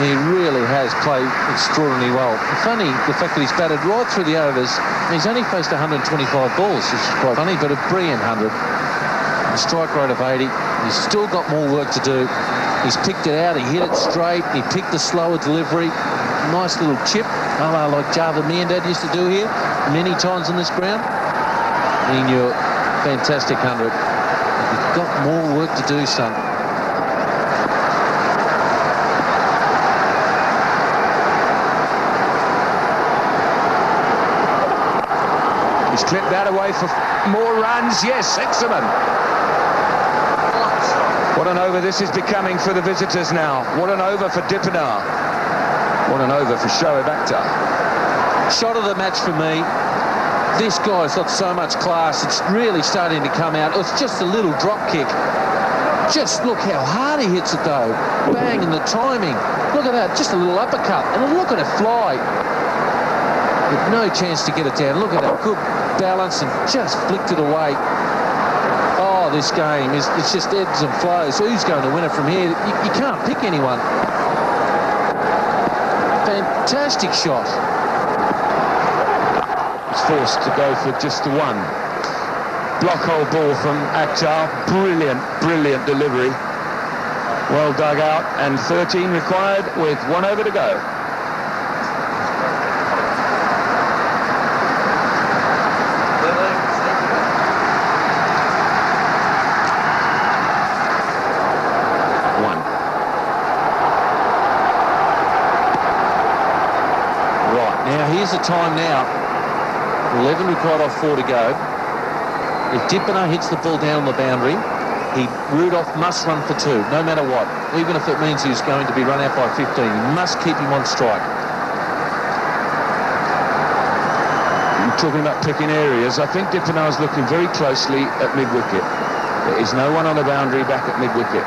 He really has played extraordinarily well. Funny, the fact that he's batted right through the overs. He's only faced 125 balls, which is quite funny, but a brilliant 100. A strike rate of 80. He's still got more work to do. He's picked it out, he hit it straight, he picked the slower delivery. Nice little chip, like Java Miandad used to do here many times on this ground. He knew it. Fantastic 100. You've got more work to do, son. He's clipped that away for more runs. Yes, excellent. What an over this is becoming for the visitors now. What an over for Dippenar. What an over for Shoaib Akhtar. Shot of the match for me. This guy's got so much class. It's really starting to come out. It's just a little drop kick. Just look how hard he hits it, though. Bang, and the timing. Look at that. Just a little uppercut. And look at it fly. With no chance to get it down. Look at that. Good balance and just flicked it away. Oh, this game is, it's just ebbs and flows. So who's going to win it from here? You can't pick anyone. Fantastic shot. He's forced to go for just the 1. Block hole ball from Akhtar. Brilliant, brilliant delivery. Well dug out, and 13 required with 1 over to go. time now. 11 required off 4 to go. If Dippenaar hits the ball down the boundary, Rudolph must run for 2, no matter what. Even if it means he's going to be run out by 15. He must keep him on strike. You're talking about picking areas. I think Dippenaar's looking very closely at mid-wicket. There is no one on the boundary back at mid-wicket.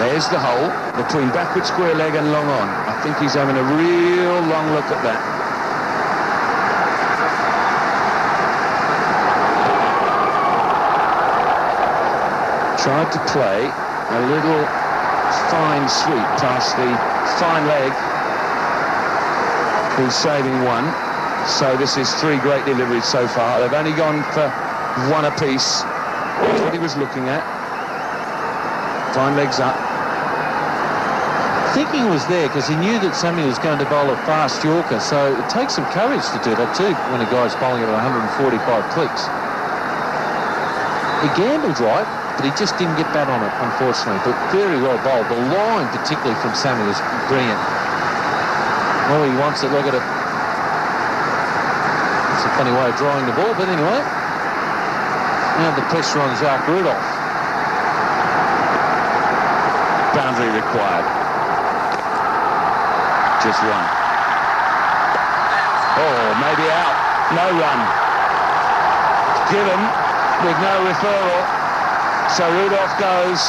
There's the hole between backward square leg and long on. I think he's having a real long look at that. Tried to play a little fine sweep past the fine leg, who's saving 1. So this is 3 great deliveries so far. They've only gone for 1 apiece. That's what he was looking at. Fine legs up. Thinking was there because he knew that Sammy was going to bowl a fast Yorker, so it takes some courage to do that too when a guy's bowling at 145 clicks. He gambled right, but he just didn't get bat on it, unfortunately. But very well bowled. The line, particularly from Sammy, was brilliant. Oh, he wants it. Look at it. It's a funny way of drawing the ball, but anyway. Now the pressure on Jacques Rudolph. Boundary required. Just 1. Oh, maybe out. No run. Given with no referral. So Rudolph goes,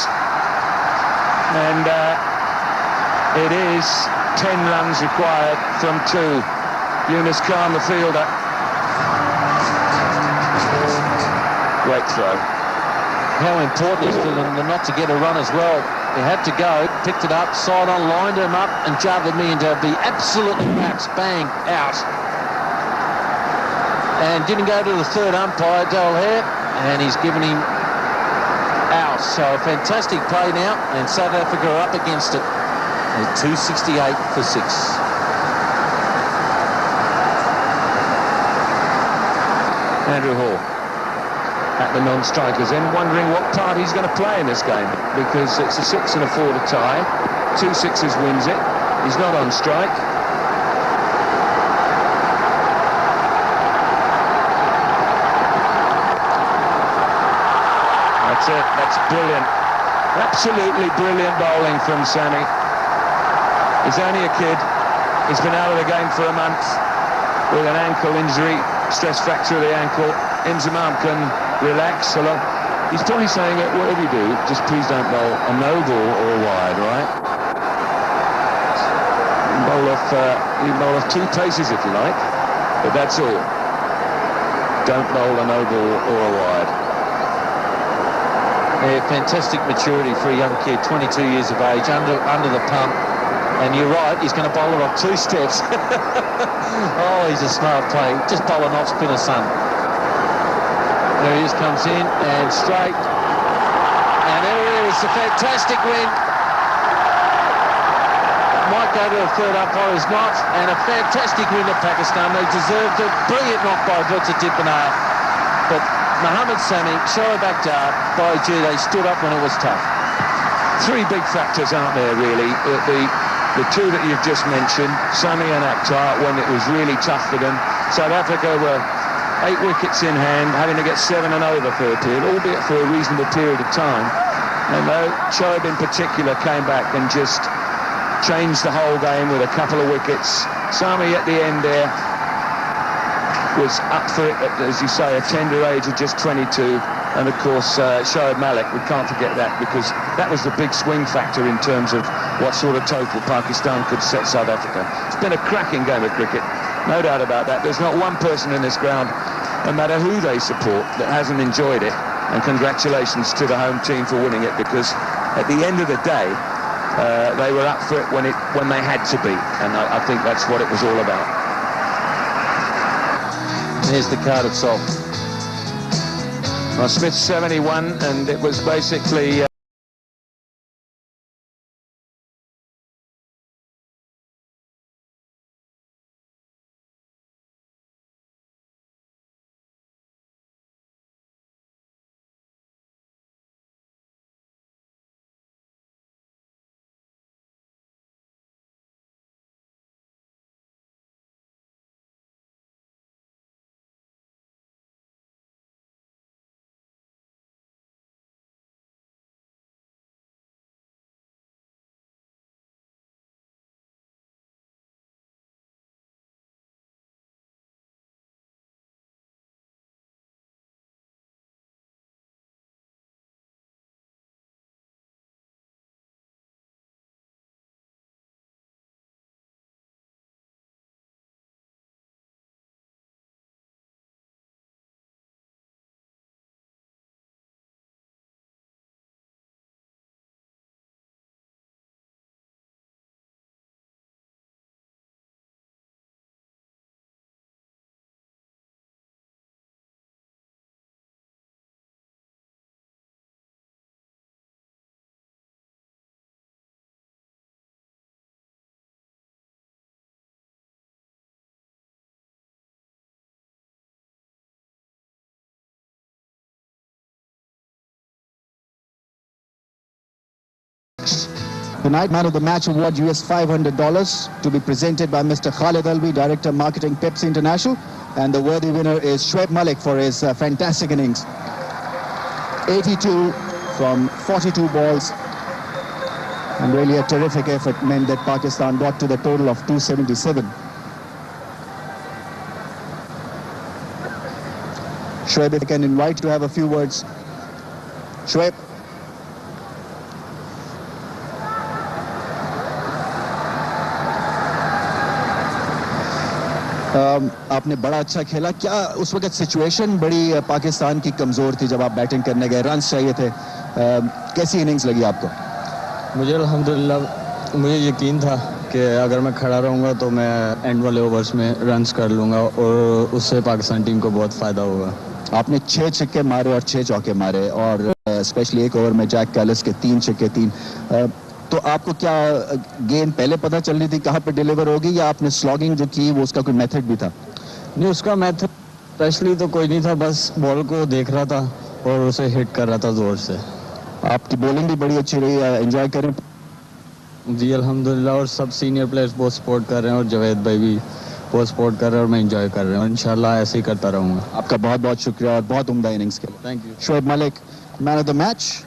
and it is 10 runs required from 2. Yunus Khan, the fielder. Great throw. How important is for them not to get a run as well. He had to go, picked it up, side on, lined him up, and jarred me into the absolutely max. Bang, out. And didn't go to the third umpire, Darrell Hare, and he's given him out. So a fantastic play now, and South Africa are up against it. At 268 for 6. Andrew Hall at the non-strikers end, wondering what part he's going to play in this game, because it's a 6 and a 4 to tie. 2 sixes wins it. He's not on strike. That's it. That's brilliant. Absolutely brilliant bowling from Sammy. He's only a kid. He's been out of the game for a month with an ankle injury, stress fracture of the ankle. Inzamam can relax a lot. He's probably saying that whatever you do, just please don't bowl a no ball or a wide, right? You can bowl off 2 paces if you like, but that's all. Don't bowl a no ball or a wide. Yeah, fantastic maturity for a young kid, 22 years of age, under the pump. And you're right, he's going to bowl it off 2 steps. Oh, he's a smart play. Just bowl an off-spinner, son. There he is, comes in, and straight. And there it is, a fantastic win. Might go to the third umpire, is not. And a fantastic win of Pakistan. They deserved it. Brilliant knock by Wilson Dippenaar. But Mohammad Sami, Shoaib Akhtar, by gee, they stood up when it was tough. 3 big factors, aren't there, really? The 2 that you've just mentioned, Sami and Akhtar, when it was really tough for them. South Africa were 8 wickets in hand, having to get 7 and over for a period, albeit for a reasonable period of time. And though Shoaib in particular came back and just changed the whole game with a couple of wickets, Sami at the end there was up for it at, as you say, a tender age of just 22. And of course, Shoaib Malik, we can't forget that, because that was the big swing factor in terms of what sort of total Pakistan could set South Africa. It's been a cracking game of cricket, no doubt about that. There's not one person in this ground, no matter who they support, that hasn't enjoyed it. And congratulations to the home team for winning it, because at the end of the day, they were up for it when they had to be. And I think that's what it was all about. Here's the card itself. Well, Smith's 71, and it was basically... Tonight, Man of the Match award US $500 to be presented by Mr. Khalid Alvi, Director Marketing Pepsi International, and the worthy winner is Shoaib Malik for his fantastic innings. 82 from 42 balls, and really a terrific effort meant that Pakistan got to the total of 277. Shoaib, if I can invite to have a few words. Shoaib. आपने बड़ा अच्छा खेला. क्या उस वक्त situation बड़ी पाकिस्तान की कमज़ोर थी जब आप बैटिंग करने गए, रन्स चाहिए थे, कैसी इनिंग्स लगी आपको? मुझे अल्हम्दुलिल्लाह मुझे यकीन था कि अगर मैं खड़ा रहूँगा तो मैं एंड वाले ओवर्स में रन्स कर लूँगा और उससे पाकिस्तान टीम को बहुत फ़ायदा होगा. आपने 6 छक्के मारे और 6 चौके मारे, और स्पेशली एक ओवर में जैक कैलिस के 3 छक्के 3. तो आपको क्या गेंद पहले पता चल रही थी कहाँ पे डिलीवर होगी, या आपने स्लॉगिंग जो की वो उसका कोई मेथड भी था? नहीं, उसका मेथड स्पेशली तो कोई नहीं था, बस बॉल को देख रहा था और उसे हिट कर रहा था ज़ोर से. आपकी बॉलिंग भी बड़ी अच्छी रही, एंजॉय करें? जी अल्हम्दुलिल्लाह, और सब सीनियर प्लेयर्स बहुत सपोर्ट कर रहे हैं और जावेद भाई भी बहुत सपोर्ट कर रहे हैं और मैं एंजॉय कर रहा हूँ. इंशाल्लाह ऐसे ही करता रहूँगा. आपका बहुत बहुत शुक्रिया और बहुत उम्दा इनिंग्स के लिए. Thank you. Shoaib Malik, man of the match.